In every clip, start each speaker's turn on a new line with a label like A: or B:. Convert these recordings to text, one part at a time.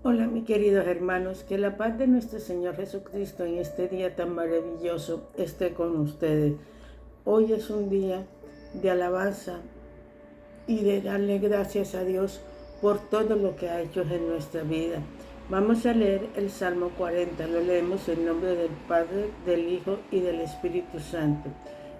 A: Hola, mis queridos hermanos, que la paz de nuestro Señor Jesucristo en este día tan maravilloso esté con ustedes. Hoy es un día de alabanza y de darle gracias a Dios por todo lo que ha hecho en nuestra vida. Vamos a leer el Salmo 40, lo leemos en nombre del Padre, del Hijo y del Espíritu Santo.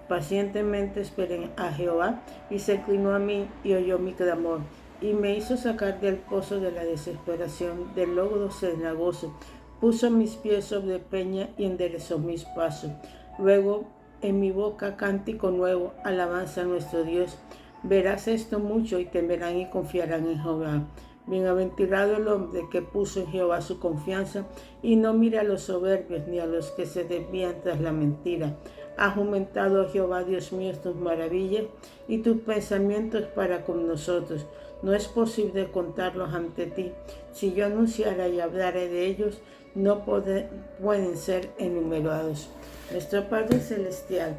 A: Pacientemente esperé a Jehová y se inclinó a mí y oyó mi clamor y me hizo sacar del pozo de la desesperación, del lodo cenagoso. Puso mis pies sobre peña y enderezó mis pasos. Luego en mi boca cántico nuevo, alabanza a nuestro Dios. Verás esto mucho y temerán y confiarán en Jehová. Bienaventurado el hombre que puso en Jehová su confianza y no mira a los soberbios ni a los que se desvían tras la mentira. Has aumentado a Jehová, Dios mío, tus maravillas y tus pensamientos para con nosotros. No es posible contarlos ante ti. Si yo anunciara y hablara de ellos, no pueden ser enumerados. Nuestro Padre Celestial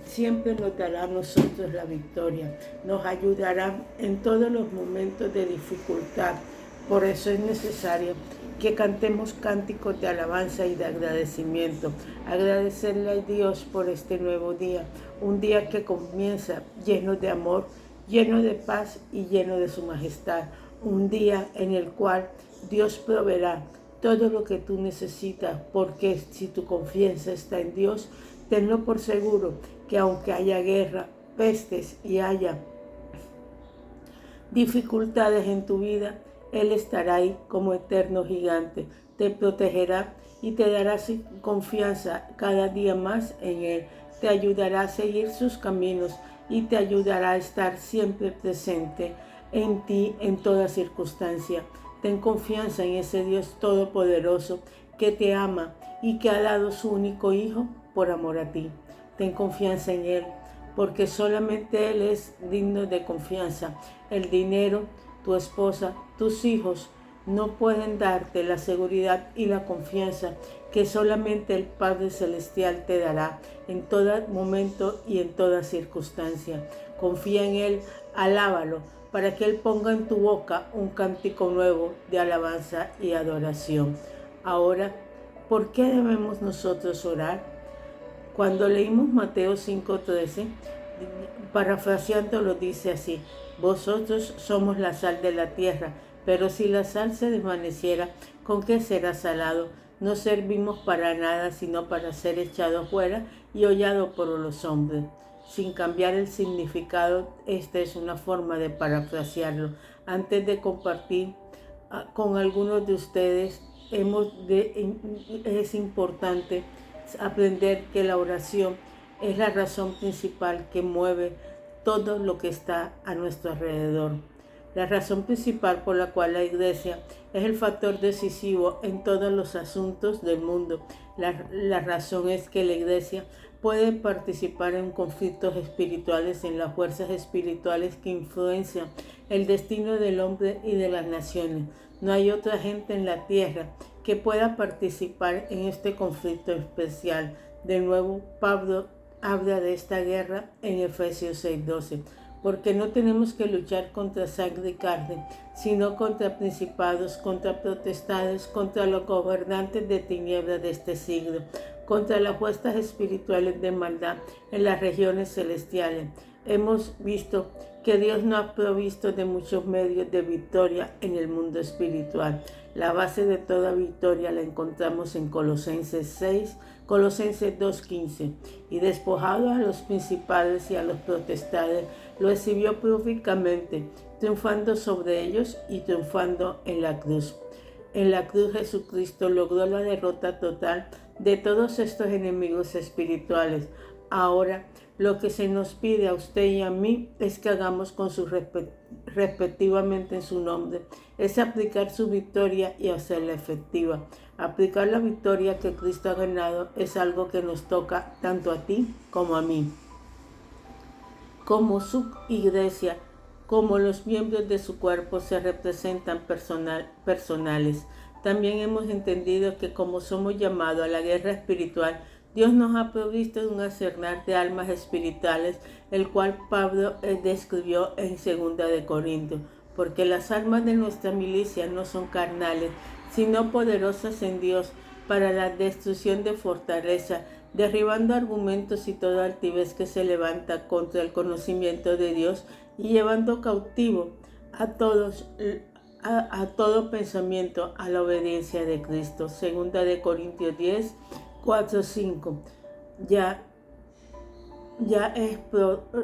A: siempre nos dará a nosotros la victoria, nos ayudará en todos los momentos de dificultad. Por eso es necesario que cantemos cánticos de alabanza y de agradecimiento, agradecerle a Dios por este nuevo día, un día que comienza lleno de amor, lleno de paz y lleno de su majestad, un día en el cual Dios proveerá todo lo que tú necesitas, porque si tu confianza está en Dios, tenlo por seguro que aunque haya guerra, pestes y haya dificultades en tu vida, Él estará ahí como eterno gigante, te protegerá y te dará confianza cada día más en Él, te ayudará a seguir sus caminos y te ayudará a estar siempre presente en ti en toda circunstancia. Ten confianza en ese Dios todopoderoso que te ama y que ha dado su único Hijo por amor a ti. Ten confianza en Él, porque solamente Él es digno de confianza. El dinero, tu esposa, tus hijos no pueden darte la seguridad y la confianza que solamente el Padre Celestial te dará en todo momento y en toda circunstancia. Confía en Él, alábalo, para que Él ponga en tu boca un cántico nuevo de alabanza y adoración. Ahora, ¿por qué debemos nosotros orar? Cuando leímos Mateo 5:13, parafraseando lo dice así: vosotros somos la sal de la tierra, pero si la sal se desvaneciera, ¿con qué será salado? No servimos para nada, sino para ser echado fuera y hollado por los hombres. Sin cambiar el significado, esta es una forma de parafrasearlo. Antes de compartir con algunos de ustedes, es importante aprender que la oración es la razón principal que mueve todo lo que está a nuestro alrededor. La razón principal por la cual la Iglesia es el factor decisivo en todos los asuntos del mundo. La razón es que la Iglesia puede participar en conflictos espirituales, en las fuerzas espirituales que influencian el destino del hombre y de las naciones. No hay otra gente en la tierra que pueda participar en este conflicto especial. De nuevo, Pablo habla de esta guerra en Efesios 6:12, porque no tenemos que luchar contra sangre y carne, sino contra principados, contra potestades, contra los gobernantes de tinieblas de este siglo, contra las fuerzas espirituales de maldad en las regiones celestiales. Hemos visto que Dios nos ha provisto de muchos medios de victoria en el mundo espiritual. La base de toda victoria la encontramos en Colosenses 2:15. Y despojado a los principales y a los potestades, lo exhibió públicamente, triunfando sobre ellos y triunfando en la cruz. En la cruz Jesucristo logró la derrota total de todos estos enemigos espirituales. Ahora, lo que se nos pide a usted y a mí es que hagamos con sus respectivamente en su nombre, es aplicar su victoria y hacerla efectiva. Aplicar la victoria que Cristo ha ganado es algo que nos toca tanto a ti como a mí. Como su iglesia, como los miembros de su cuerpo se representan personales. También hemos entendido que como somos llamados a la guerra espiritual, Dios nos ha provisto de un hacernar de almas espirituales, el cual Pablo describió en 2 de Corintios, porque las almas de nuestra milicia no son carnales, sino poderosas en Dios para la destrucción de fortaleza, derribando argumentos y toda altivez que se levanta contra el conocimiento de Dios y llevando cautivo a todo pensamiento a la obediencia de Cristo. Segunda de Corintios 10, 4, 5. Ya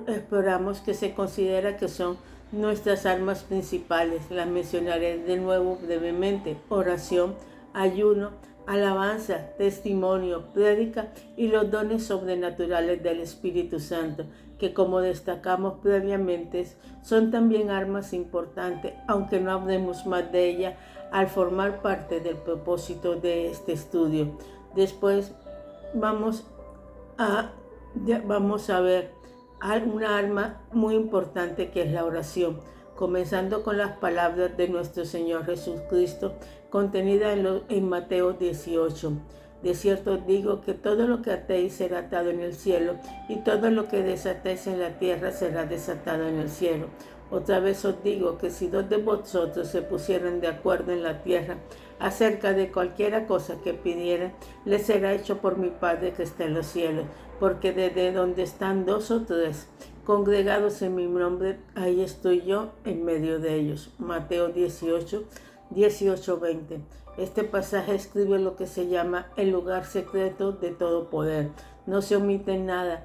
A: exploramos que se considera que son nuestras armas principales. Las mencionaré de nuevo brevemente: oración, ayuno, alabanza, testimonio, prédica y los dones sobrenaturales del Espíritu Santo, que, como destacamos previamente, son también armas importantes, aunque no hablemos más de ellas al formar parte del propósito de este estudio. Después vamos a ver una arma muy importante, que es la oración, comenzando con las palabras de nuestro Señor Jesucristo contenida en Mateo 18. De cierto os digo que todo lo que atéis será atado en el cielo, y todo lo que desatéis en la tierra será desatado en el cielo. Otra vez os digo que si dos de vosotros se pusieran de acuerdo en la tierra acerca de cualquiera cosa que pidieran, les será hecho por mi Padre que está en los cielos. Porque desde donde están dos o tres congregados en mi nombre, ahí estoy yo en medio de ellos. Mateo 18, 20. Este pasaje escribe lo que se llama el lugar secreto de todo poder. No se omite nada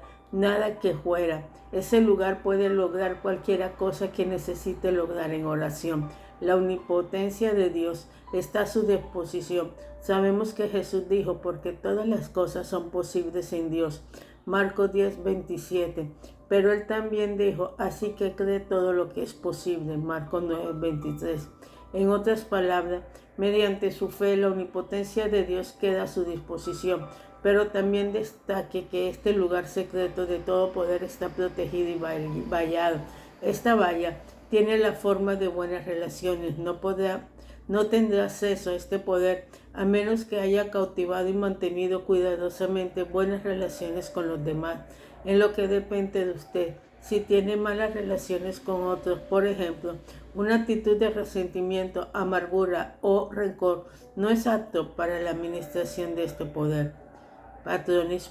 A: que fuera. Ese lugar puede lograr cualquier cosa que necesite lograr en oración. La omnipotencia de Dios está a su disposición. Sabemos que Jesús dijo, porque todas las cosas son posibles en Dios. Marcos 10, 27. Pero él también dijo, así que cree todo lo que es posible. Marcos 9, 23. En otras palabras, mediante su fe, la omnipotencia de Dios queda a su disposición. Pero también destaque que este lugar secreto de todo poder está protegido y vallado. Esta valla tiene la forma de buenas relaciones. No tendrá acceso a este poder a menos que haya cautivado y mantenido cuidadosamente buenas relaciones con los demás. En lo que depende de usted, si tiene malas relaciones con otros, por ejemplo, una actitud de resentimiento, amargura o rencor, no es apto para la administración de este poder. Patrones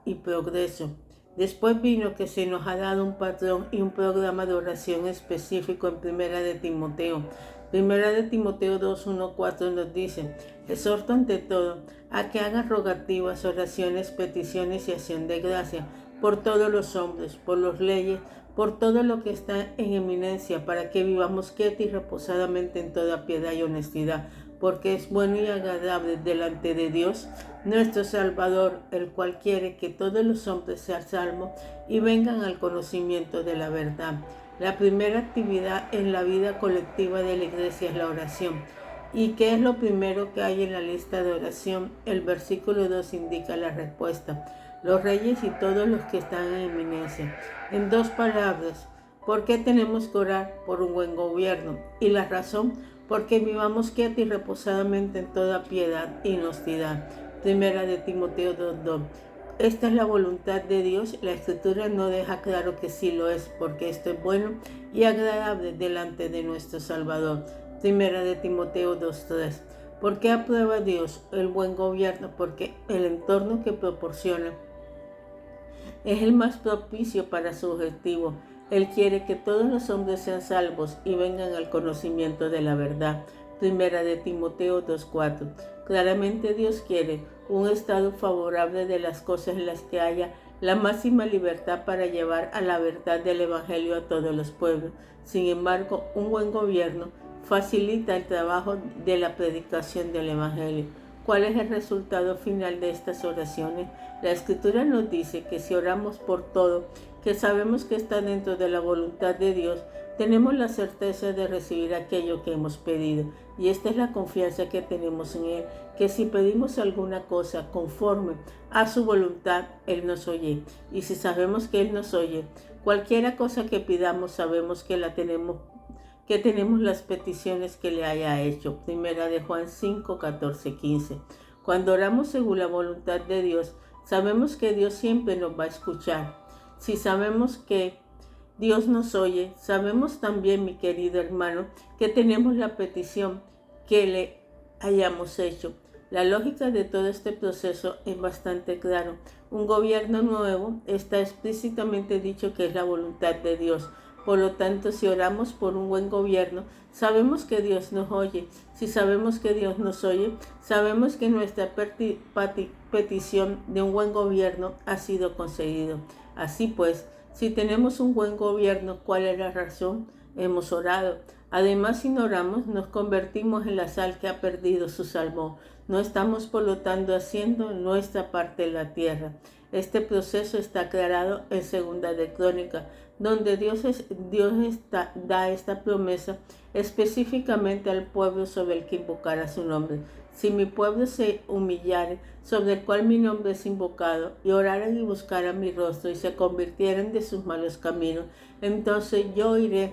A: y progreso. Después vino que se nos ha dado un patrón y un programa de oración específico en Primera de Timoteo. Primera de Timoteo 2, 1, 4 nos dice: exhorto ante todo a que hagan rogativas, oraciones, peticiones y acción de gracia por todos los hombres, por las leyes, por todo lo que está en eminencia, para que vivamos quieta y reposadamente en toda piedad y honestidad, porque es bueno y agradable delante de Dios, nuestro Salvador, el cual quiere que todos los hombres sean salvos y vengan al conocimiento de la verdad. La primera actividad en la vida colectiva de la iglesia es la oración. ¿Y qué es lo primero que hay en la lista de oración? El versículo 2 indica la respuesta: los reyes y todos los que están en eminencia. En dos palabras, ¿por qué tenemos que orar? Por un buen gobierno. Y la razón, porque vivamos quieta y reposadamente en toda piedad y honestidad. Primera de Timoteo 2:2. Esta es la voluntad de Dios. La Escritura no deja claro que sí lo es, porque esto es bueno y agradable delante de nuestro Salvador. Primera de Timoteo 2:3. ¿Por qué aprueba Dios el buen gobierno? Porque el entorno que proporciona es el más propicio para su objetivo. Él quiere que todos los hombres sean salvos y vengan al conocimiento de la verdad. Primera de Timoteo 2:4. Claramente Dios quiere un estado favorable de las cosas en las que haya la máxima libertad para llevar a la verdad del Evangelio a todos los pueblos. Sin embargo, un buen gobierno facilita el trabajo de la predicación del Evangelio. ¿Cuál es el resultado final de estas oraciones? La Escritura nos dice que si oramos por todo, que sabemos que está dentro de la voluntad de Dios, tenemos la certeza de recibir aquello que hemos pedido. Y esta es la confianza que tenemos en Él, que si pedimos alguna cosa conforme a su voluntad, Él nos oye. Y si sabemos que Él nos oye, cualquiera cosa que pidamos, sabemos que tenemos las peticiones que le haya hecho. Primera de Juan 5, 14, 15. Cuando oramos según la voluntad de Dios, sabemos que Dios siempre nos va a escuchar. Si sabemos que Dios nos oye, sabemos también, mi querido hermano, que tenemos la petición que hayamos hecho. La lógica de todo este proceso es bastante claro. Un gobierno nuevo está explícitamente dicho que es la voluntad de Dios. Por lo tanto, si oramos por un buen gobierno, sabemos que Dios nos oye. Si sabemos que Dios nos oye, sabemos que nuestra petición de un buen gobierno ha sido concedido. Así pues, si tenemos un buen gobierno, ¿cuál es la razón? Hemos orado. Además, si no oramos, nos convertimos en la sal que ha perdido su salmón. No estamos, por lo tanto, haciendo nuestra parte en la tierra. Este proceso está aclarado en Segunda de Crónicas, donde Dios da esta promesa específicamente al pueblo sobre el que invocará su nombre. Si mi pueblo se humillare, sobre el cual mi nombre es invocado, y oraran y buscaran mi rostro, y se convirtieran de sus malos caminos, entonces yo iré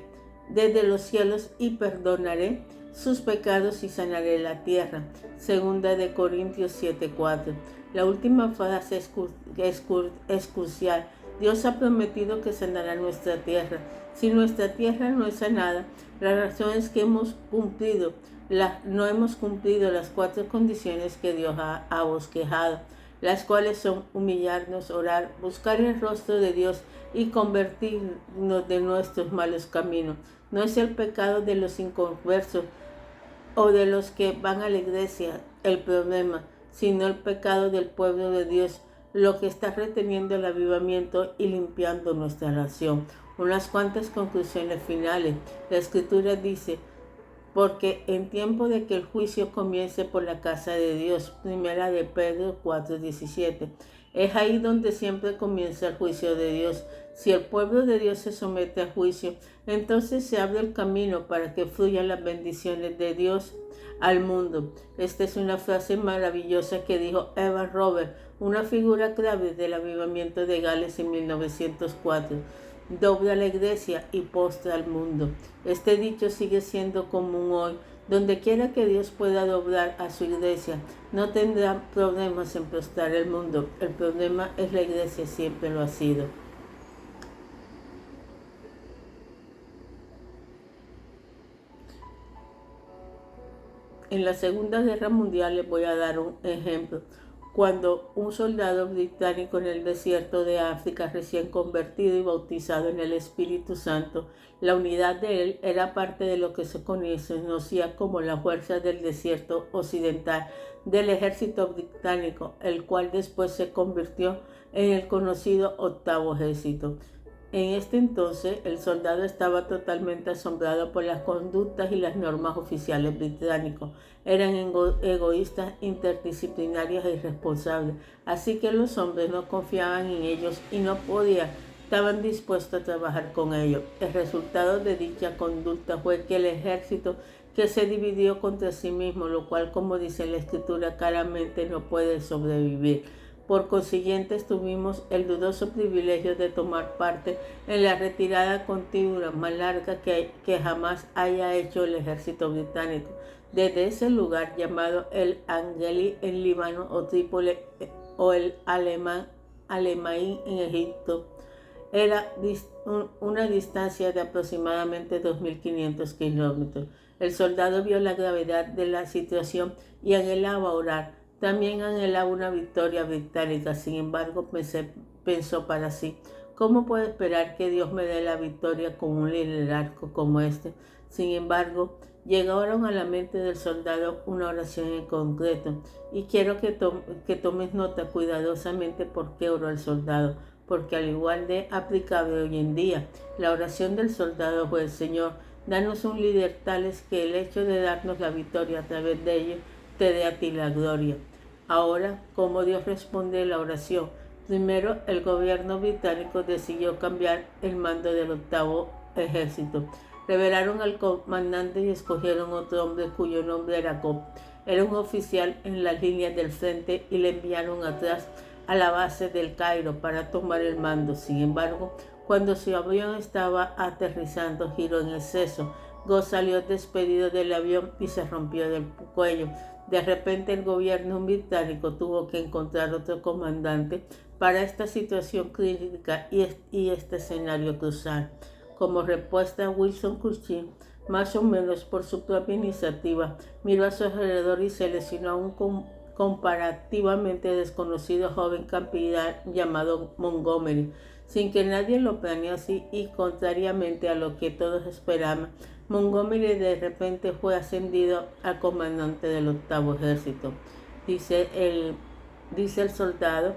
A: desde los cielos y perdonaré sus pecados y sanaré la tierra. Segunda de Corintios 7:4. La última frase es crucial. Dios ha prometido que sanará nuestra tierra. Si nuestra tierra no es sanada, la razón es que no hemos cumplido las 4 condiciones que Dios ha bosquejado, las cuales son humillarnos, orar, buscar el rostro de Dios y convertirnos de nuestros malos caminos. No es el pecado de los inconversos o de los que van a la iglesia el problema, sino el pecado del pueblo de Dios, lo que está reteniendo el avivamiento y limpiando nuestra nación. Unas cuantas conclusiones finales. La Escritura dice: porque en tiempo de que el juicio comience por la casa de Dios. Primera de Pedro 4:17. Es ahí donde siempre comienza el juicio de Dios. Si el pueblo de Dios se somete a juicio, entonces se abre el camino para que fluyan las bendiciones de Dios al mundo. Esta es una frase maravillosa que dijo Evan Roberts, una figura clave del avivamiento de Gales en 1904. Dobla la iglesia y postra al mundo. Este dicho sigue siendo común hoy. Donde quiera que Dios pueda doblar a su iglesia, no tendrá problemas en prostrar el mundo. El problema es la iglesia, siempre lo ha sido. En la Segunda Guerra Mundial les voy a dar un ejemplo. Cuando un soldado británico en el desierto de África, recién convertido y bautizado en el Espíritu Santo, la unidad de él era parte de lo que se conocía como la Fuerza del Desierto Occidental del ejército británico, el cual después se convirtió en el conocido Octavo Ejército. En este entonces, el soldado estaba totalmente asombrado por las conductas y las normas oficiales británicos. Eran egoístas, interdisciplinarias e irresponsables. Así que los hombres no confiaban en ellos y estaban dispuestos a trabajar con ellos. El resultado de dicha conducta fue que el ejército que se dividió contra sí mismo, lo cual, como dice la Escritura, claramente no puede sobrevivir. Por consiguiente, tuvimos el dudoso privilegio de tomar parte en la retirada continua más larga que jamás haya hecho el ejército británico. Desde ese lugar llamado el Angeli en Líbano o Trípoli o el Alemaín en Egipto, era una distancia de aproximadamente 2.500 kilómetros. El soldado vio la gravedad de la situación y anhelaba orar. También anhelaba una victoria británica. Sin embargo, pensó para sí: ¿cómo puedo esperar que Dios me dé la victoria con un liderazgo como este? Sin embargo, llegaron a la mente del soldado una oración en concreto. Y quiero que tomes nota cuidadosamente por qué oró el soldado, porque al igual de aplicable hoy en día, la oración del soldado fue: Señor, danos un líder tales que el hecho de darnos la victoria a través de ellos te dé a ti la gloria. Ahora, ¿cómo Dios responde a la oración? Primero, el gobierno británico decidió cambiar el mando del Octavo Ejército. Revelaron al comandante y escogieron otro hombre cuyo nombre era Cobb. Era un oficial en las líneas del frente y le enviaron atrás a la base del Cairo para tomar el mando. Sin embargo, cuando su avión estaba aterrizando, giró en exceso. Cobb salió despedido del avión y se rompió del cuello. De repente, el gobierno británico tuvo que encontrar otro comandante para esta situación crítica y este escenario crucial. Como respuesta, Winston Churchill más o menos por su propia iniciativa, miró a su alrededor y seleccionó a un comparativamente desconocido joven capitán llamado Montgomery. Sin que nadie lo planease y contrariamente a lo que todos esperaban, Montgomery de repente fue ascendido a comandante del 8º ejército. Dice el soldado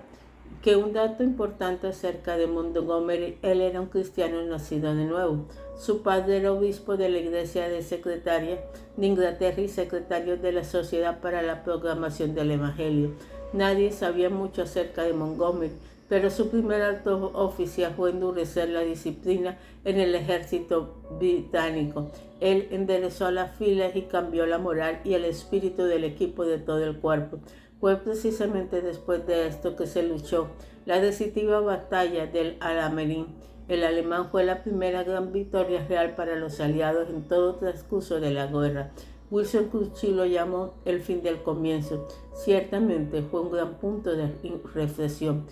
A: que un dato importante acerca de Montgomery: él era un cristiano nacido de nuevo. Su padre era obispo de la Iglesia de Secretaria de Inglaterra y secretario de la Sociedad para la Proclamación del Evangelio. Nadie sabía mucho acerca de Montgomery, pero su primer alto oficial fue endurecer la disciplina en el ejército británico. Él enderezó las filas y cambió la moral y el espíritu del equipo de todo el cuerpo. Fue precisamente después de esto que se luchó la decisiva batalla del Alamein. El alemán fue la primera gran victoria real para los aliados en todo el transcurso de la guerra. Winston Churchill lo llamó el fin del comienzo. Ciertamente fue un gran punto de reflexión.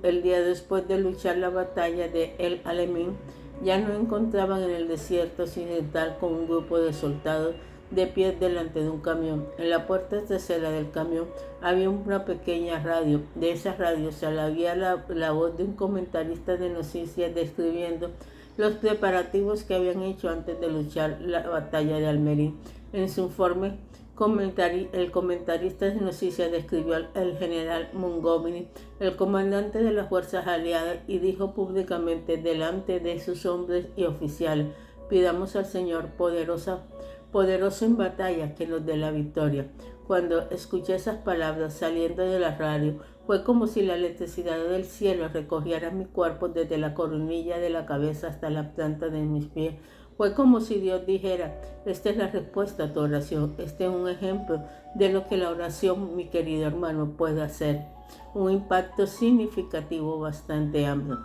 A: El día después de luchar la batalla de El Alamein, ya no encontraban en el desierto occidental con un grupo de soldados de pie delante de un camión. En la puerta trasera del camión había una pequeña radio. De esa radio se oía la voz de un comentarista de noticias describiendo los preparativos que habían hecho antes de luchar la batalla de Alamein. En su informe, el comentarista de noticias describió al general Montgomery, el comandante de las fuerzas aliadas, y dijo públicamente delante de sus hombres y oficiales: pidamos al Señor poderoso en batalla que nos dé la victoria. Cuando escuché esas palabras saliendo de la radio, fue como si la electricidad del cielo recogiera mi cuerpo desde la coronilla de la cabeza hasta la planta de mis pies. Fue como si Dios dijera: esta es la respuesta a tu oración. Este es un ejemplo de lo que la oración, mi querido hermano, puede hacer. Un impacto significativo bastante amplio.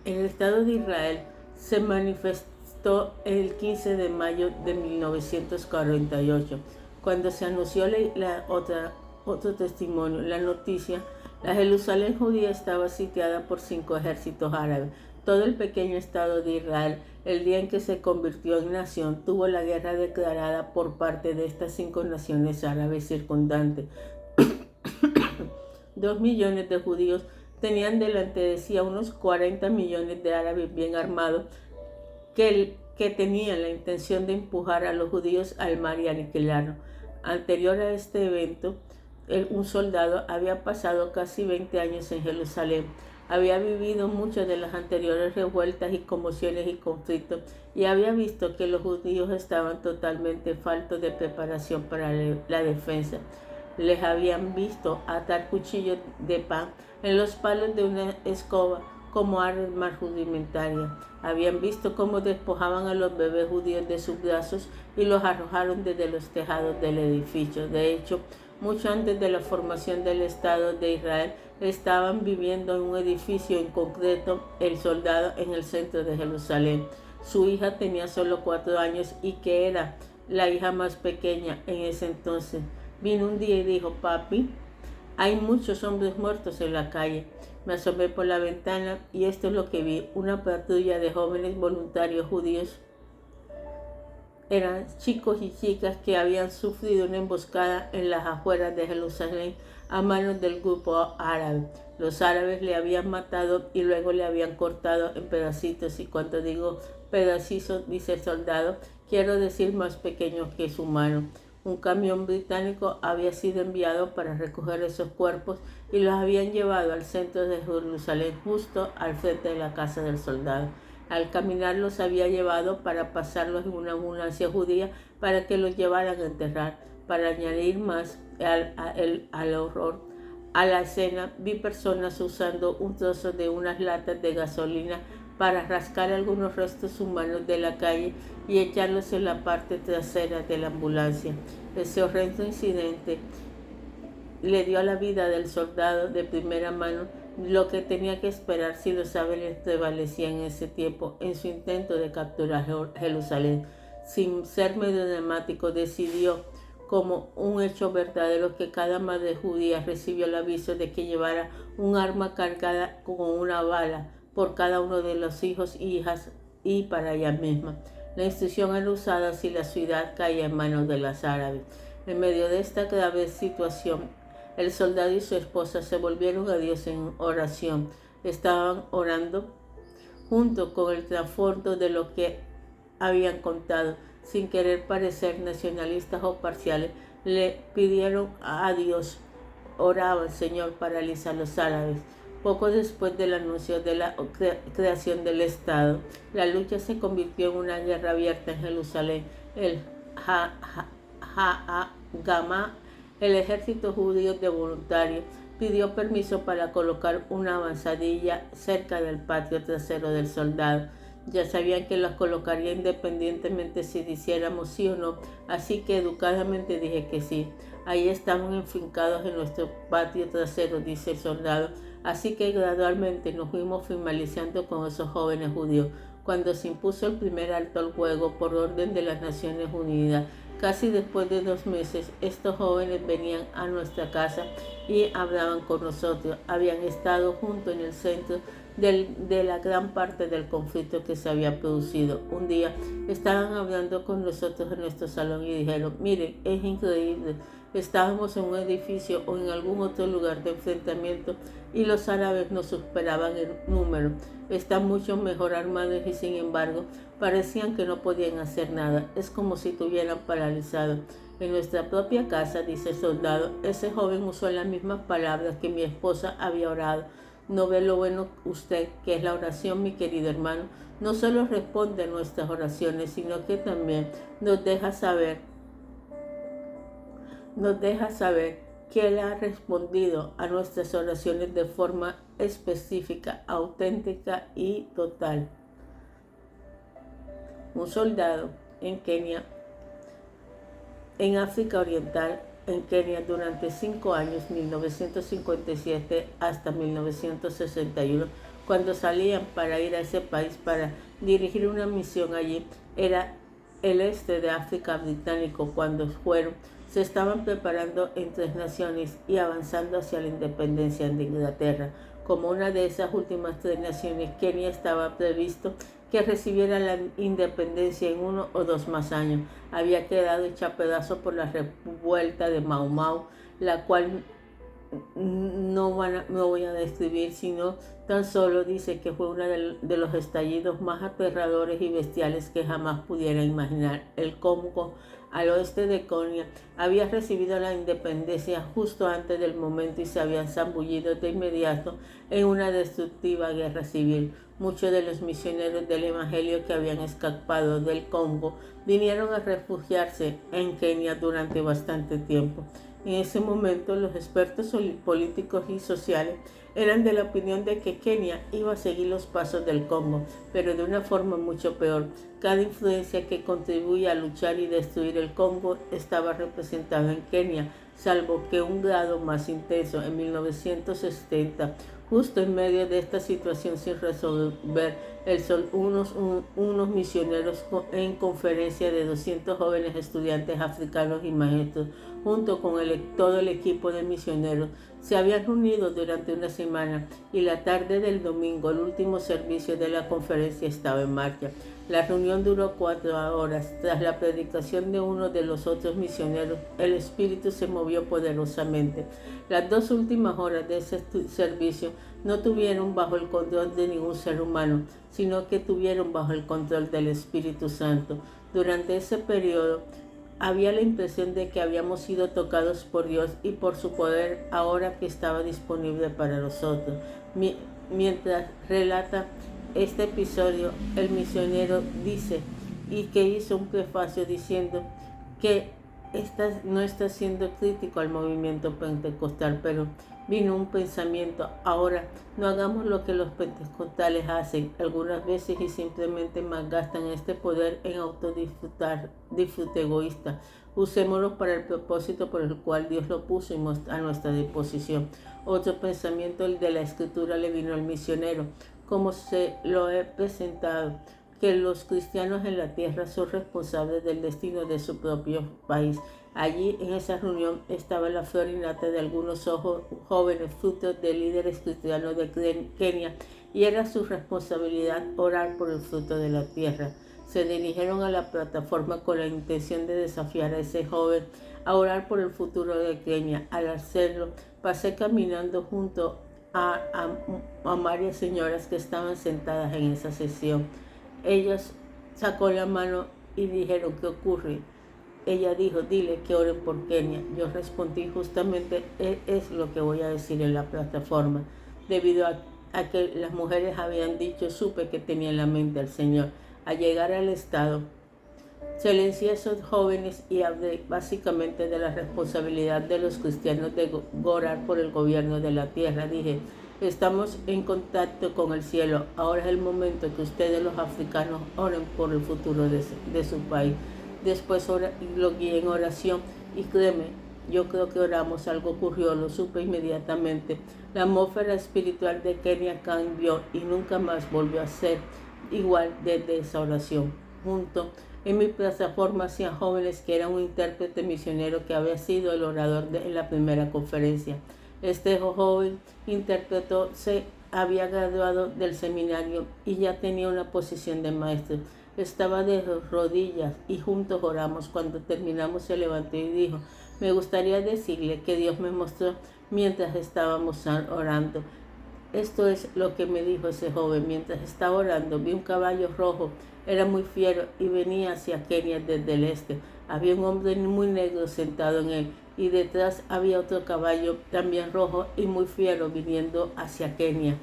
A: El Estado de Israel se manifestó el 15 de mayo de 1948, cuando se anunció otro testimonio. La noticia: la Jerusalén judía estaba sitiada por 5 ejércitos árabes. Todo el pequeño Estado de Israel, el día en que se convirtió en nación, tuvo la guerra declarada por parte de estas 5 naciones árabes circundantes. 2 millones de judíos tenían delante de sí a unos 40 millones de árabes bien armados que tenían la intención de empujar a los judíos al mar y aniquilarlos. Anterior a este evento, un soldado había pasado casi 20 años en Jerusalén. Había vivido muchas de las anteriores revueltas y conmociones y conflictos, y había visto que los judíos estaban totalmente faltos de preparación para la defensa. Les habían visto atar cuchillos de pan en los palos de una escoba como arma rudimentaria. Habían visto cómo despojaban a los bebés judíos de sus brazos y los arrojaron desde los tejados del edificio. De hecho, mucho antes de la formación del Estado de Israel, estaban viviendo en un edificio en concreto, el soldado, en el centro de Jerusalén. Su hija tenía solo 4 años y que era la hija más pequeña en ese entonces. Vino un día y dijo: papi, hay muchos hombres muertos en la calle. Me asomé por la ventana y esto es lo que vi: una patrulla de jóvenes voluntarios judíos. Eran chicos y chicas que habían sufrido una emboscada en las afueras de Jerusalén a manos del grupo árabe. Los árabes le habían matado y luego le habían cortado en pedacitos, y cuando digo pedacitos, dice el soldado, quiero decir más pequeños que su mano. Un camión británico había sido enviado para recoger esos cuerpos y los habían llevado al centro de Jerusalén, justo al frente de la casa del soldado. Al caminar los había llevado para pasarlos en una ambulancia judía para que los llevaran a enterrar. Para añadir más al horror a la escena, vi personas usando un trozo de unas latas de gasolina para rascar algunos restos humanos de la calle y echarlos en la parte trasera de la ambulancia. Ese horrendo incidente le dio a la vida del soldado de primera mano lo que tenía que esperar si los árabes prevalecían en ese tiempo en su intento de capturar Jerusalén. Sin ser medio dramático, decidió como un hecho verdadero que cada madre judía recibió el aviso de que llevara un arma cargada con una bala por cada uno de los hijos e hijas y para ella misma. La instrucción era usada si la ciudad caía en manos de los árabes. En medio de esta grave situación, el soldado y su esposa se volvieron a Dios en oración. Estaban orando junto con el trasfondo de lo que habían contado, sin querer parecer nacionalistas o parciales. Le pidieron a Dios, oraban: Señor, paraliza a los árabes. Poco después del anuncio de la creación del Estado, la lucha se convirtió en una guerra abierta en Jerusalén. El Haganah, el ejército judío de voluntarios, pidió permiso para colocar una avanzadilla cerca del patio trasero del soldado. Ya sabían que las colocaría independientemente si hiciéramos sí o no, así que educadamente dije que sí. Ahí estamos enfincados en nuestro patio trasero, dice el soldado. Así que gradualmente nos fuimos familiarizando con esos jóvenes judíos. Cuando se impuso el primer alto al fuego por orden de las Naciones Unidas, casi después de 2 meses, estos jóvenes venían a nuestra casa y hablaban con nosotros. Habían estado juntos en el centro de la gran parte del conflicto que se había producido. Un día estaban hablando con nosotros en nuestro salón y dijeron: miren, es increíble, estábamos en un edificio o en algún otro lugar de enfrentamiento y los árabes nos superaban en número, están mucho mejor armados y sin embargo parecían que no podían hacer nada, es como si estuvieran paralizados. En nuestra propia casa, dice el soldado, ese joven usó las mismas palabras que mi esposa había orado. ¿No ve lo bueno usted que es la oración, mi querido hermano? No solo responde a nuestras oraciones, sino que también nos deja saber que Él ha respondido a nuestras oraciones de forma específica, auténtica y total. Un soldado en Kenia, en África Oriental, en Kenia durante 5 años, 1957 hasta 1961, cuando salían para ir a ese país para dirigir una misión allí, era el este de África británico. Cuando fueron, se estaban preparando en 3 naciones y avanzando hacia la independencia de Inglaterra. Como una de esas últimas 3 naciones, Kenia estaba previsto que recibiera la independencia en 1 o 2 más años. Había quedado hecha pedazo por la revuelta de Mau Mau, la cual no voy a describir, sino tan solo dice que fue uno de los estallidos más aterradores y bestiales que jamás pudiera imaginar. El Congo, al oeste de Kenia, había recibido la independencia justo antes del momento y se habían zambullido de inmediato en una destructiva guerra civil. Muchos de los misioneros del Evangelio que habían escapado del Congo vinieron a refugiarse en Kenia durante bastante tiempo. En ese momento, los expertos políticos y sociales eran de la opinión de que Kenia iba a seguir los pasos del Congo, pero de una forma mucho peor. Cada influencia que contribuye a luchar y destruir el Congo estaba representada en Kenia, salvo que un grado más intenso. En 1970, justo en medio de esta situación sin resolver, unos misioneros en conferencia de 200 jóvenes estudiantes africanos y maestros, junto con todo el equipo de misioneros, se habían reunido durante una semana y la tarde del domingo el último servicio de la conferencia estaba en marcha. La reunión duró 4 horas. Tras la predicación de uno de los otros misioneros, el espíritu se movió poderosamente. Las 2 últimas horas de ese servicio no tuvieron bajo el control de ningún ser humano, sino que tuvieron bajo el control del Espíritu Santo. Durante ese periodo había la impresión de que habíamos sido tocados por Dios y por su poder ahora que estaba disponible para nosotros. Mientras relata este episodio, el misionero dice, y que hizo un prefacio diciendo que no está siendo crítico al movimiento pentecostal, pero vino un pensamiento: ahora no hagamos lo que los pentecostales hacen algunas veces y simplemente malgastan este poder en disfrute egoísta. Usémoslo para el propósito por el cual Dios lo puso a nuestra disposición. Otro pensamiento, el de la escritura, le vino al misionero: como se lo he presentado, que los cristianos en la tierra son responsables del destino de su propio país. Allí, en esa reunión, estaba la flor innata de algunos jóvenes frutos de líderes cristianos de Kenia y era su responsabilidad orar por el fruto de la tierra. Se dirigieron a la plataforma con la intención de desafiar a ese joven a orar por el futuro de Kenia. Al hacerlo, pasé caminando junto a varias señoras que estaban sentadas en esa sesión. Ellas sacó la mano y dijeron: ¿qué ocurre? Ella dijo: dile que oren por Kenia. Yo respondí: justamente es lo que voy a decir en la plataforma. Debido a que las mujeres habían dicho, supe que tenía en la mente al Señor. Al llegar al estado, silencié a esos jóvenes y hablé básicamente de la responsabilidad de los cristianos de orar por el gobierno de la tierra. Dije: estamos en contacto con el cielo. Ahora es el momento que ustedes, los africanos, oren por el futuro de su país. Después lo guié en oración y créeme, yo creo que oramos, algo ocurrió, lo supe inmediatamente. La atmósfera espiritual de Kenia cambió y nunca más volvió a ser igual desde esa oración. Junto en mi plataforma hacían jóvenes que era un intérprete misionero que había sido el orador en la primera conferencia. Este joven intérprete se había graduado del seminario y ya tenía una posición de maestro. Estaba de rodillas y juntos oramos. Cuando terminamos se levantó y dijo: me gustaría decirle que Dios me mostró mientras estábamos orando. Esto es lo que me dijo ese joven. Mientras estaba orando, vi un caballo rojo. Era muy fiero y venía hacia Kenia desde el este. Había un hombre muy negro sentado en él y detrás había otro caballo también rojo y muy fiero viniendo hacia Kenia.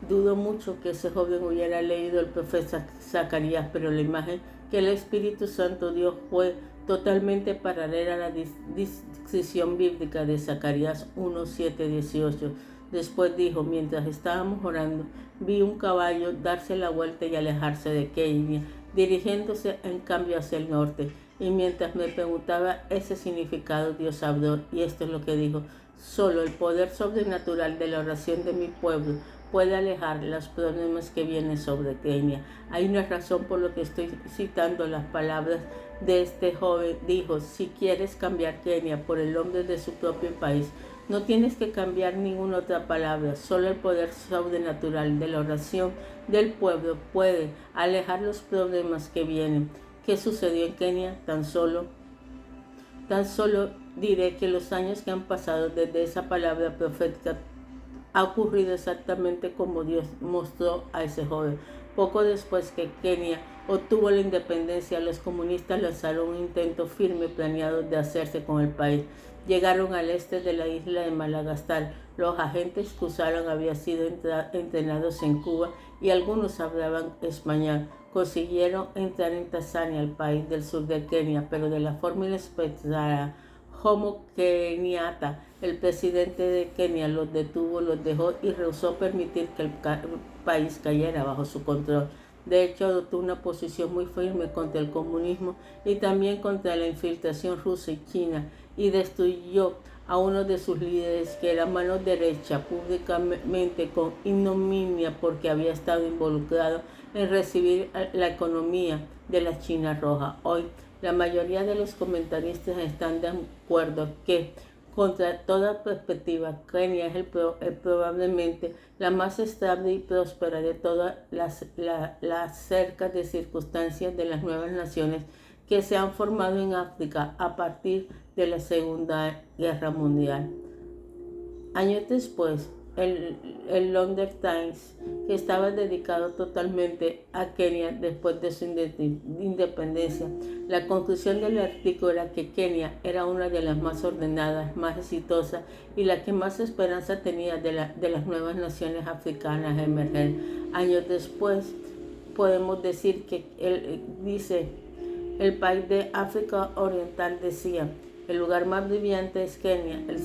A: Dudo mucho que ese joven hubiera leído el profeta Zacarías, pero la imagen que el Espíritu Santo dio fue totalmente paralela a la descripción bíblica de Zacarías 1, 7, 18. Después dijo: mientras estábamos orando, vi un caballo darse la vuelta y alejarse de Kenia, dirigiéndose en cambio hacia el norte. Y mientras me preguntaba ese significado, Dios habló, y esto es lo que dijo: solo el poder sobrenatural de la oración de mi pueblo puede alejar los problemas que vienen sobre Kenia. Hay una razón por la que estoy citando las palabras de este joven. Dijo: si quieres cambiar Kenia por el nombre de su propio país, no tienes que cambiar ninguna otra palabra. Solo el poder sobrenatural de la oración del pueblo puede alejar los problemas que vienen. ¿Qué sucedió en Kenia? Tan solo diré que los años que han pasado desde esa palabra profética ha ocurrido exactamente como Dios mostró a ese joven. Poco después que Kenia obtuvo la independencia, los comunistas lanzaron un intento firme planeado de hacerse con el país. Llegaron al este de la isla de Madagascar. Los agentes que usaron habían sido entrenados en Cuba y algunos hablaban español. Consiguieron entrar en Tanzania, el país del sur de Kenia, pero de la forma inesperada. Jomo Kenyatta, el presidente de Kenia, los detuvo, los dejó y rehusó permitir que el país cayera bajo su control. De hecho, adoptó una posición muy firme contra el comunismo y también contra la infiltración rusa y china, y destruyó a uno de sus líderes, que era mano derecha, públicamente con ignominia porque había estado involucrado en recibir la economía de la China roja. Hoy, la mayoría de los comentaristas están de acuerdo que, contra toda perspectiva, Kenia es probablemente la más estable y próspera de todas las cercas de circunstancias de las nuevas naciones que se han formado en África a partir de la Segunda Guerra Mundial. Años después, el London Times, que estaba dedicado totalmente a Kenia después de su independencia, la conclusión del artículo era que Kenia era una de las más ordenadas, más exitosas y la que más esperanza tenía de las nuevas naciones africanas a emerger. Años después, podemos decir que el país de África Oriental decía: el lugar más brillante es Kenia, el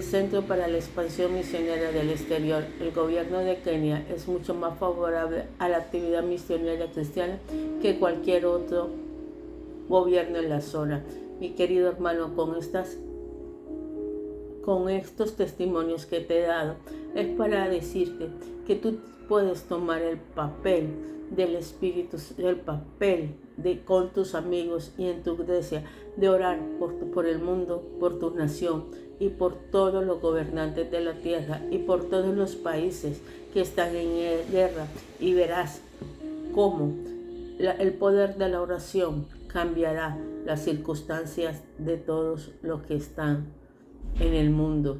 A: centro para la expansión misionera del exterior. El gobierno de Kenia es mucho más favorable a la actividad misionera cristiana que cualquier otro gobierno en la zona. Mi querido hermano, con estos testimonios que te he dado, es para decirte que tú puedes tomar el papel del Espíritu, el papel con tus amigos y en tu iglesia, de orar por el mundo, por tu nación, y por todos los gobernantes de la tierra y por todos los países que están en guerra, y verás cómo el poder de la oración cambiará las circunstancias de todos los que están en el mundo.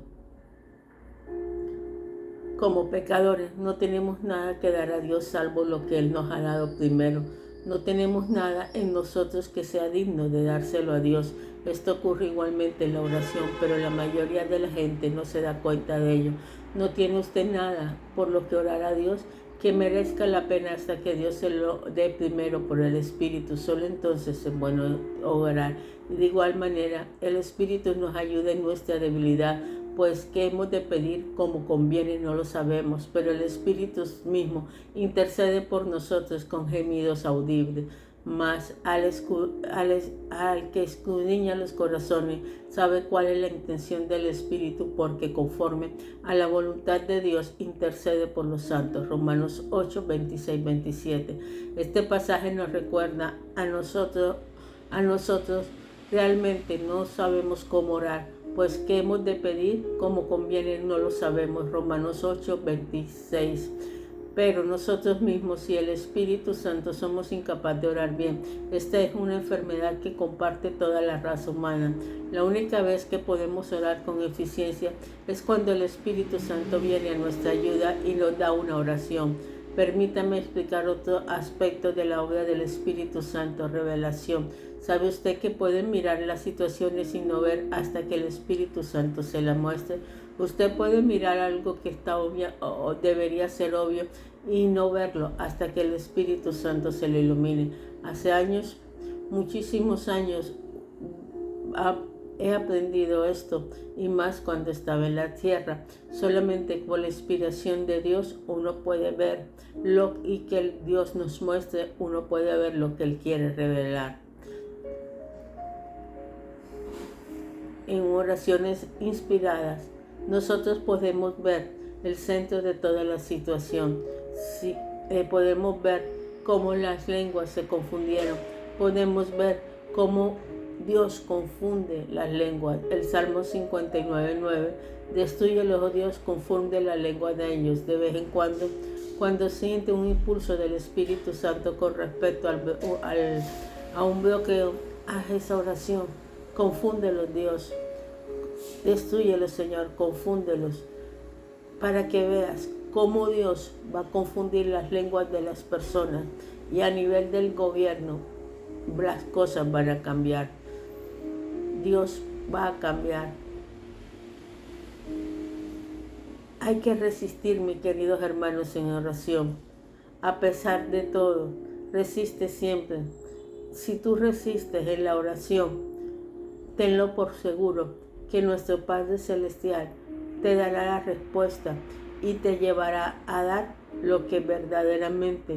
A: Como pecadores no tenemos nada que dar a Dios salvo lo que Él nos ha dado primero. No tenemos nada en nosotros que sea digno de dárselo a Dios. Esto ocurre igualmente en la oración, pero la mayoría de la gente no se da cuenta de ello. No tiene usted nada por lo que orar a Dios que merezca la pena hasta que Dios se lo dé primero por el Espíritu. Solo entonces es bueno orar. Y de igual manera, el Espíritu nos ayuda en nuestra debilidad, pues qué hemos de pedir como conviene no lo sabemos, pero el Espíritu mismo intercede por nosotros con gemidos audibles. Mas al que escudriña los corazones sabe cuál es la intención del Espíritu, porque conforme a la voluntad de Dios intercede por los santos. Romanos 8, 26, 27. Este pasaje nos recuerda a nosotros realmente no sabemos cómo orar, pues qué hemos de pedir como conviene no lo sabemos. Romanos 8, 26. Pero nosotros mismos y el Espíritu Santo somos incapaces de orar bien. Esta es una enfermedad que comparte toda la raza humana. La única vez que podemos orar con eficiencia es cuando el Espíritu Santo viene a nuestra ayuda y nos da una oración. Permítame explicar otro aspecto de la obra del Espíritu Santo, revelación. ¿Sabe usted que puede mirar las situaciones sin no ver hasta que el Espíritu Santo se la muestre? Usted puede mirar algo que está obvio o debería ser obvio y no verlo hasta que el Espíritu Santo se lo ilumine. Hace años, muchísimos años, he aprendido esto, y más cuando estaba en la tierra. Solamente con la inspiración de Dios uno puede ver y que Dios nos muestre, uno puede ver lo que Él quiere revelar. En oraciones inspiradas, nosotros podemos ver el centro de toda la situación. Podemos ver cómo las lenguas se confundieron. Podemos ver cómo Dios confunde las lenguas. El Salmo 59:9. Destrúyelos, oh Dios, confunde la lengua de ellos. De vez en cuando siente un impulso del Espíritu Santo con respecto a un bloqueo, haz esa oración. Confúndelos, Dios. Destrúyelos, Señor, confúndelos, para que veas cómo Dios va a confundir las lenguas de las personas, y a nivel del gobierno las cosas van a cambiar. Dios va a cambiar. Hay que resistir, mis queridos hermanos, en oración. A pesar de todo, resiste siempre. Si tú resistes en la oración, tenlo por seguro que nuestro Padre Celestial te dará la respuesta y te llevará a dar lo que verdaderamente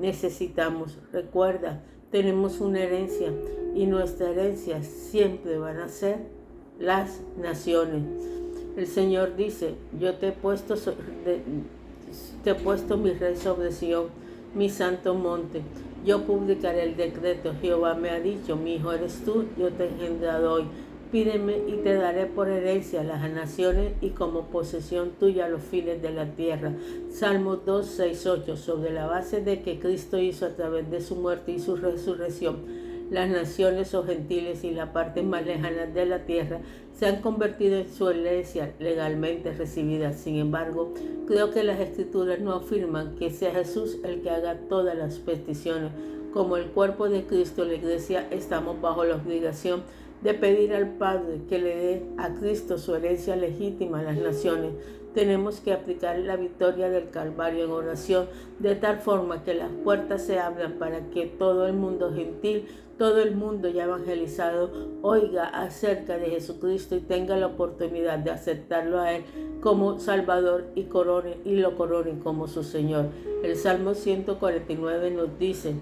A: necesitamos. Recuerda, tenemos una herencia, y nuestra herencia siempre van a ser las naciones. El Señor dice: yo te he puesto mi rey sobre Sión, mi santo monte. Yo publicaré el decreto. Jehová me ha dicho: mi hijo eres tú, yo te he engendrado hoy. Pídeme y te daré por herencia las naciones y como posesión tuya los fines de la tierra. Salmo 2, 6, 8. Sobre la base de que Cristo hizo a través de su muerte y su resurrección, las naciones o gentiles y la parte más lejana de la tierra se han convertido en su herencia legalmente recibida. Sin embargo, creo que las Escrituras no afirman que sea Jesús el que haga todas las peticiones. Como el cuerpo de Cristo, la Iglesia, estamos bajo la obligación de pedir al Padre que le dé a Cristo su herencia legítima a las naciones. Tenemos que aplicar la victoria del Calvario en oración, de tal forma que las puertas se abran para que todo el mundo gentil, todo el mundo ya evangelizado, oiga acerca de Jesucristo y tenga la oportunidad de aceptarlo a Él como Salvador y lo coronen como su Señor. El Salmo 149 nos dice: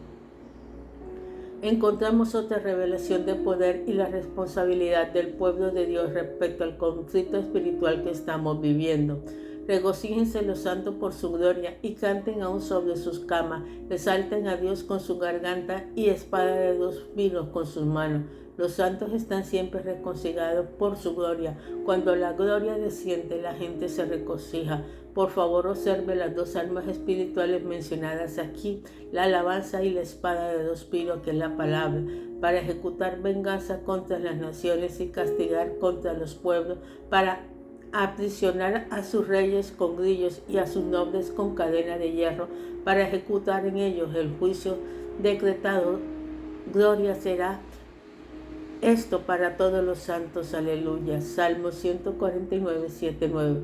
A: encontramos otra revelación de poder y la responsabilidad del pueblo de Dios respecto al conflicto espiritual que estamos viviendo. Regocíjense los santos por su gloria y canten aún sobre sus camas. Exalten a Dios con su garganta y espada de dos filos con sus manos. Los santos están siempre regocijados por su gloria. Cuando la gloria desciende, la gente se regocija. Por favor, observe las dos armas espirituales mencionadas aquí, la alabanza y la espada de dos filos, que es la palabra, para ejecutar venganza contra las naciones y castigar contra los pueblos, para aprisionar a sus reyes con grillos y a sus nobles con cadena de hierro, para ejecutar en ellos el juicio decretado. Gloria será esto para todos los santos. Aleluya. Salmo 149, 7, 9.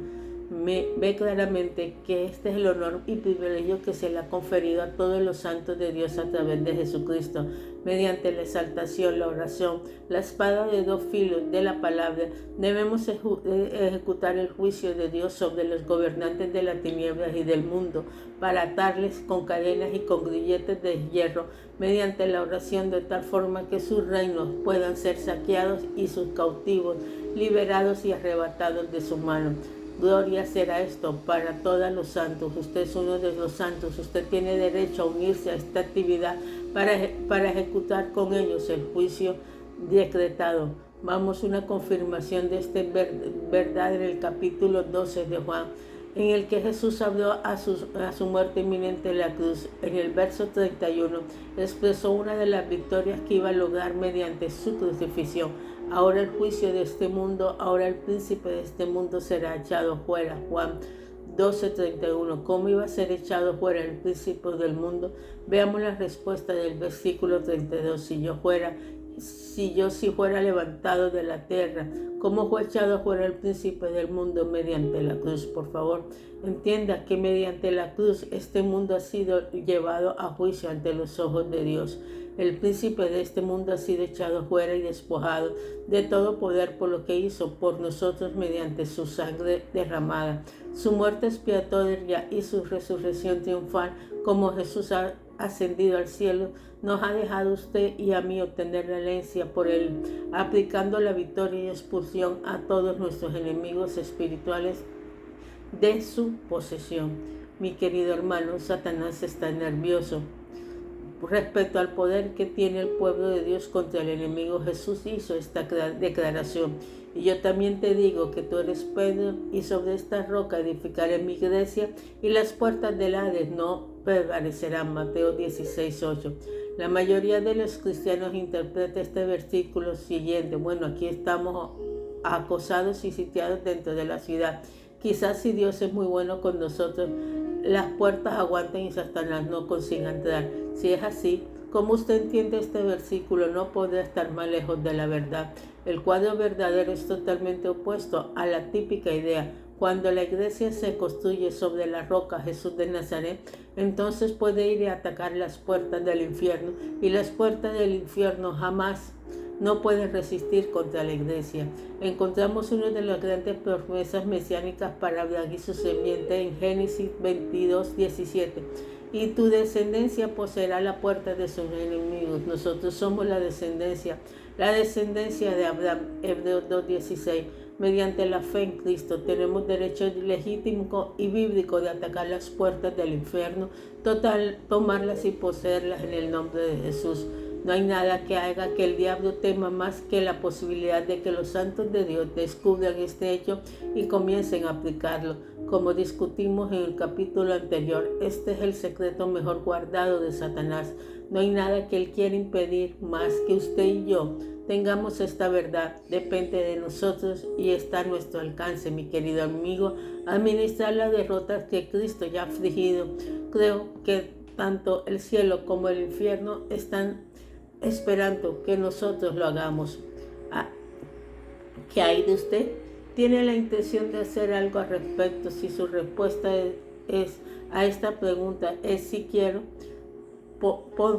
A: Ve claramente que este es el honor y privilegio que se le ha conferido a todos los santos de Dios a través de Jesucristo, mediante la exaltación, la oración, la espada de dos filos de la palabra. Debemos ejecutar el juicio de Dios sobre los gobernantes de las tinieblas y del mundo, para atarles con cadenas y con grilletes de hierro, mediante la oración, de tal forma que sus reinos puedan ser saqueados y sus cautivos liberados y arrebatados de su mano. Gloria será esto para todos los santos. Usted es uno de los santos. Usted tiene derecho a unirse a esta actividad para ejecutar con ellos el juicio decretado. Vamos a una confirmación de esta verdad en el capítulo 12 de Juan, en el que Jesús habló a su muerte inminente en la cruz. En el verso 31 expresó una de las victorias que iba a lograr mediante su crucifixión. Ahora el juicio de este mundo, ahora el príncipe de este mundo será echado fuera. Juan 12:31. ¿Cómo iba a ser echado fuera el príncipe del mundo? Veamos la respuesta del versículo 32. Si yo fuera levantado de la tierra, ¿cómo fue echado fuera el príncipe del mundo? Mediante la cruz. Por favor, entienda que mediante la cruz este mundo ha sido llevado a juicio ante los ojos de Dios. El príncipe de este mundo ha sido echado fuera y despojado de todo poder por lo que hizo por nosotros mediante su sangre derramada, su muerte expiatoria y su resurrección triunfal. Como Jesús ha ascendido al cielo, nos ha dejado a usted y a mí obtener la herencia por él, aplicando la victoria y expulsión a todos nuestros enemigos espirituales de su posesión. Mi querido hermano, Satanás está nervioso respecto al poder que tiene el pueblo de Dios contra el enemigo. Jesús hizo esta declaración: y yo también te digo que tú eres Pedro, y sobre esta roca edificaré mi iglesia, y las puertas del Hades no prevalecerán. Mateo 16:8. La mayoría de los cristianos interpreta este versículo siguiente: bueno, aquí estamos acosados y sitiados dentro de la ciudad. Quizás si Dios es muy bueno con nosotros, las puertas aguanten y Satanás no consiga entrar. Si es así, como usted entiende este versículo, no podrá estar más lejos de la verdad. El cuadro verdadero es totalmente opuesto a la típica idea. Cuando la iglesia se construye sobre la roca Jesús de Nazaret, entonces puede ir y atacar las puertas del infierno, y las puertas del infierno jamás no pueden resistir contra la iglesia. Encontramos una de las grandes promesas mesiánicas para Abraham y su semiente en Génesis 22:17. Y tu descendencia poseerá la puerta de sus enemigos. Nosotros somos la descendencia de Abraham. Hebreos 2:16. Mediante la fe en Cristo tenemos derecho legítimo y bíblico de atacar las puertas del infierno, tomarlas y poseerlas en el nombre de Jesús. No hay nada que haga que el diablo tema más que la posibilidad de que los santos de Dios descubran este hecho y comiencen a aplicarlo. Como discutimos en el capítulo anterior, este es el secreto mejor guardado de Satanás. No hay nada que él quiera impedir más que usted y yo tengamos esta verdad. Depende de nosotros y está a nuestro alcance, mi querido amigo, administrar las derrotas que Cristo ya ha afligido. Creo que tanto el cielo como el infierno están esperando que nosotros lo hagamos. ¿Qué hay de usted? ¿Tiene la intención de hacer algo al respecto? Si su respuesta a esta pregunta es sí quiero,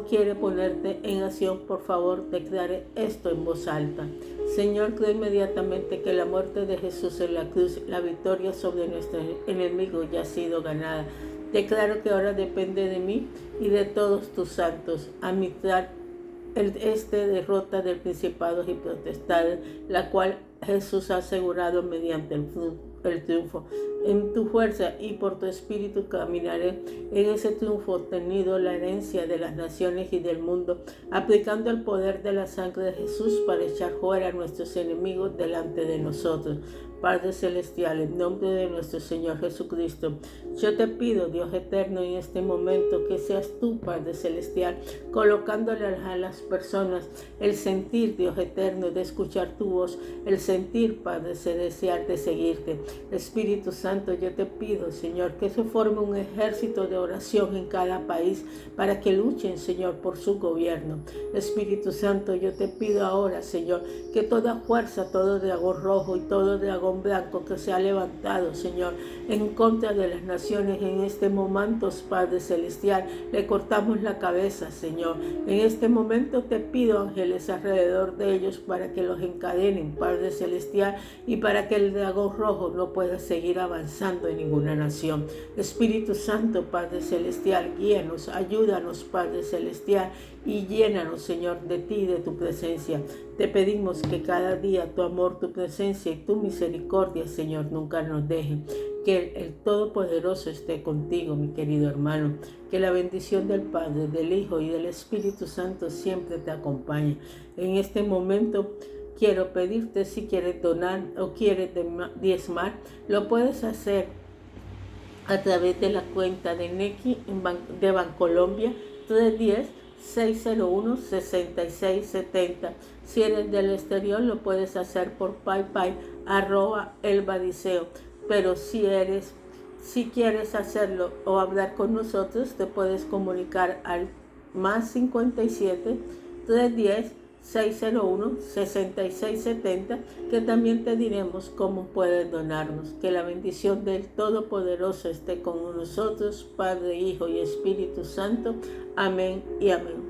A: quiere ponerte en acción, por favor, declare esto en voz alta. Señor, creo inmediatamente que la muerte de Jesús en la cruz, la victoria sobre nuestro enemigo ya ha sido ganada. Declaro que ahora depende de mí y de todos tus santos administrar derrota del principados y potestades, la cual Jesús ha asegurado mediante el triunfo. En tu fuerza y por tu espíritu caminaré. En ese triunfo obtenido la herencia de las naciones y del mundo, aplicando el poder de la sangre de Jesús para echar fuera a nuestros enemigos delante de nosotros. Padre Celestial, en nombre de nuestro Señor Jesucristo, yo te pido, Dios eterno, en este momento que seas tú, Padre Celestial, colocándole a las personas el sentir, Dios eterno, de escuchar tu voz, el sentir, Padre Celestial, de seguirte. Espíritu Santo, yo te pido, Señor, que se forme un ejército de oración en cada país para que luchen, Señor, por su gobierno. Espíritu Santo, yo te pido ahora, Señor, que toda fuerza, todo dragón rojo y todo dragón blanco que se ha levantado, Señor, en contra de las naciones en este momento, Padre Celestial, le cortamos la cabeza, Señor. En este momento te pido ángeles alrededor de ellos para que los encadenen, Padre Celestial, y para que el dragón rojo no pueda seguir avanzando en ninguna nación. Espíritu Santo, Padre Celestial, guíanos, ayúdanos, Padre Celestial, y llénanos, Señor, de ti y de tu presencia. Te pedimos que cada día tu amor, tu presencia y tu misericordia, Señor, nunca nos dejen. Que el Todopoderoso esté contigo, mi querido hermano. Que la bendición del Padre, del Hijo y del Espíritu Santo siempre te acompañe. En este momento quiero pedirte, si quieres donar o quieres diezmar, lo puedes hacer a través de la cuenta de Nequi de Bancolombia 310-601-6670. Si eres del exterior, lo puedes hacer por PayPal @elbadiseo. Pero si quieres hacerlo o hablar con nosotros, te puedes comunicar al más 57 310 601-6670, que también te diremos cómo puedes donarnos. Que la bendición del Todopoderoso esté con nosotros, Padre, Hijo y Espíritu Santo. Amén y amén.